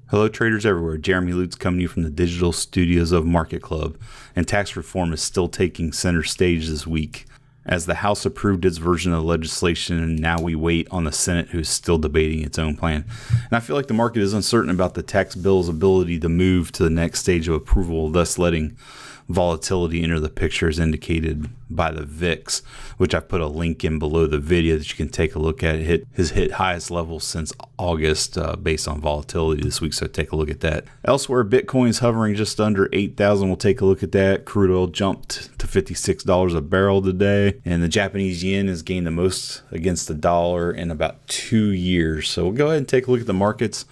Hello traders everywhere, Jeremy Lutz coming to you from the digital studios of Market Club, and tax reform is still taking center stage this week as the House approved its version of legislation, and now we wait on the Senate, who's still debating its own plan. And I feel like the market is uncertain about the tax bill's ability to move to the next stage of approval, thus letting volatility enter the picture as indicated by the VIX, which I've put a link in below the video that you can take a look at. It has hit highest levels since August based on volatility this week, so take a look at that. Elsewhere, Bitcoin is hovering just under 8,000. We'll take a look at that. Crude oil jumped to $56 a barrel today, and the Japanese yen has gained the most against the dollar in about 2 years. So we'll go ahead and take a look at the markets.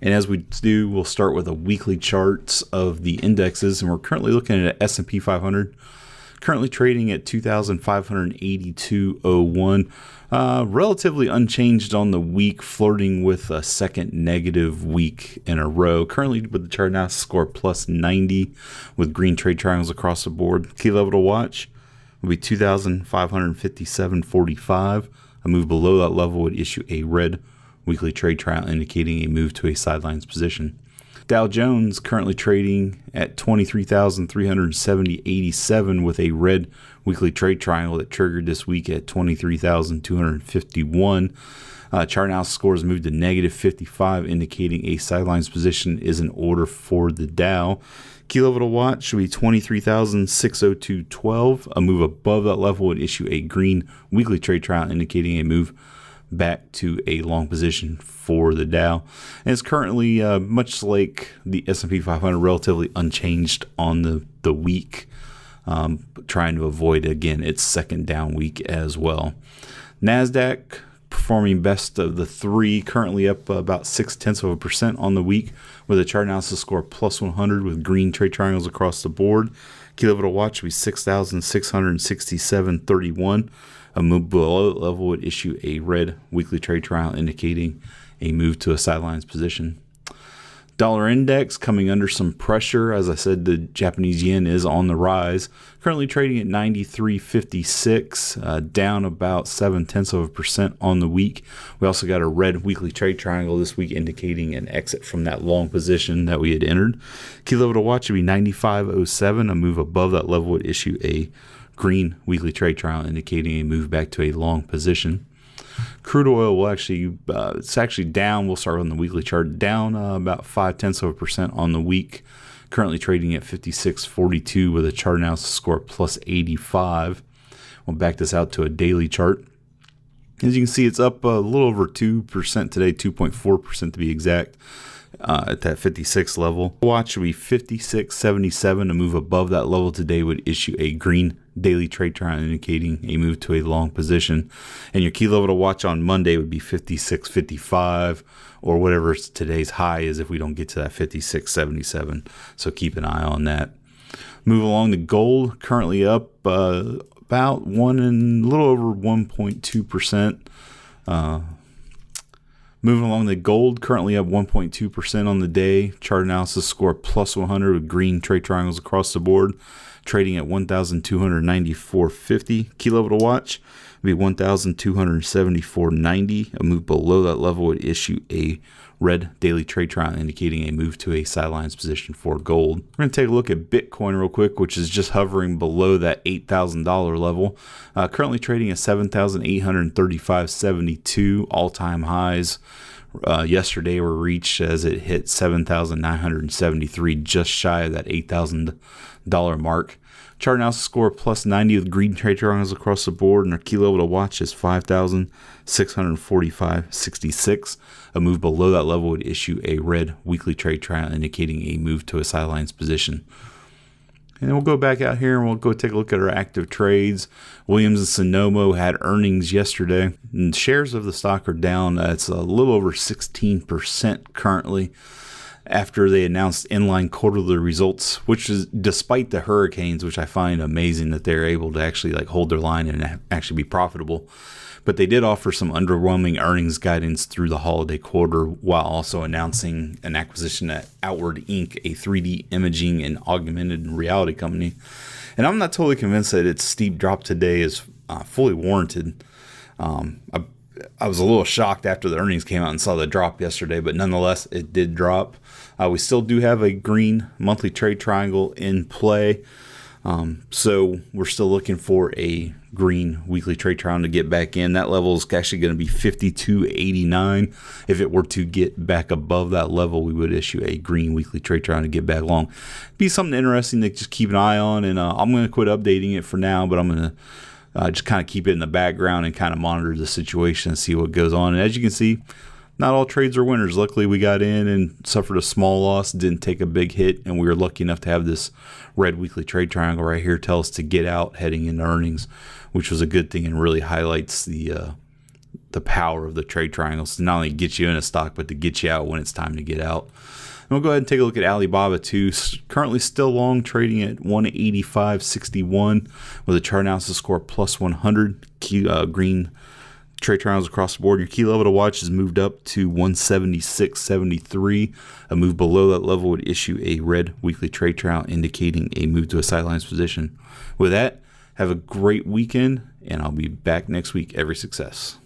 And as we do, we'll start with a weekly charts of the indexes, and we're currently looking at S&P 500, currently trading at 2,582.01, relatively unchanged on the week, flirting with a second negative week in a row. Currently with the chart analysis score plus 90 with green trade triangles across the board. Key level to watch will be 2,557.45. A move below that level would issue a red weekly trade trial indicating a move to a sidelines position. Dow Jones currently trading at 23,370.87 with a red weekly trade triangle that triggered this week at 23,251. Chart analysis scores moved to negative 55, indicating a sidelines position is in order for the Dow. Key level to watch should be 23,602.12. A move above that level would issue a green weekly trade trial indicating a move back to a long position for the Dow. And it's currently, much like the S&P 500, relatively unchanged on the week, trying to avoid, again, its second down week as well. NASDAQ performing best of the three, currently up about 0.6% on the week with a chart analysis score plus 100 with green trade triangles across the board. Key level to watch would be 6,667.31. A move below level would issue a red weekly trade trial indicating a move to a sidelines position. Dollar index coming under some pressure. As I said, the Japanese yen is on the rise. Currently trading at 93.56, down about 0.7% on the week. We also got a red weekly trade triangle this week indicating an exit from that long position that we had entered. Key level to watch would be 95.07. A move above that level would issue a green weekly trade trial indicating a move back to a long position. Crude oil will it's actually down. We'll start on the weekly chart, down about 0.5% on the week. Currently trading at 56.42 with a chart analysis score plus 85. We'll back this out to a daily chart. As you can see, it's up a little over 2% today, 2.4% to be exact. At that 56 level. Watch would be 56.77. A move above that level today would issue a green daily trade trial indicating a move to a long position. And your key level to watch on Monday would be 56.55 or whatever today's high is if we don't get to that 56.77. So keep an eye on that. Move along to gold, currently up about a little over 1.2%. Moving along, the gold currently up 1.2% on the day. Chart analysis score plus 100 with green trade triangles across the board. Trading at 1,294.50. Key level to watch would be 1,274.90. A move below that level would issue a red daily trade trial indicating a move to a sidelines position for gold. We're going to take a look at Bitcoin real quick, which is just hovering below that $8,000 level. Currently trading at 7,835.72. All-time highs yesterday were reached as it hit 7,973, just shy of that $8,000 mark. Chart analysis score plus 90 with green trade triangles across the board, and our key level to watch is 5,645.66. A move below that level would issue a red weekly trade trial indicating a move to a sidelines position. And we'll go back out here and we'll go take a look at our active trades. Williams and Sonoma had earnings yesterday, and shares of the stock are down. It's a little over 16% currently, after they announced inline quarterly results, which is despite the hurricanes, which I find amazing that they're able to actually hold their line and actually be profitable. But they did offer some underwhelming earnings guidance through the holiday quarter while also announcing an acquisition at Outward Inc., a 3D imaging and augmented reality company. And I'm not totally convinced that its steep drop today is fully warranted. I was a little shocked after the earnings came out and saw the drop yesterday, but nonetheless, it did drop. We still do have a green monthly trade triangle in play. So we're still looking for a green weekly trade triangle to get back in. That level is actually going to be 52.89. If it were to get back above that level, we would issue a green weekly trade triangle to get back long. Be something interesting to just keep an eye on. And I'm going to quit updating it for now, but I'm going to just kind of keep it in the background and kind of monitor the situation and see what goes on. And as you can see, not all trades are winners. Luckily, we got in and suffered a small loss, didn't take a big hit, and we were lucky enough to have this red weekly trade triangle right here tell us to get out heading into earnings, which was a good thing and really highlights the power of the trade triangles to not only get you in a stock, but to get you out when it's time to get out. And we'll go ahead and take a look at Alibaba too. Currently still long, trading at 185.61 with a chart analysis score plus 100. Green trade triangles across the board. Your key level to watch has moved up to 176.73. A move below that level would issue a red weekly trade triangle indicating a move to a sidelines position. With that, have a great weekend, and I'll be back next week. Every success.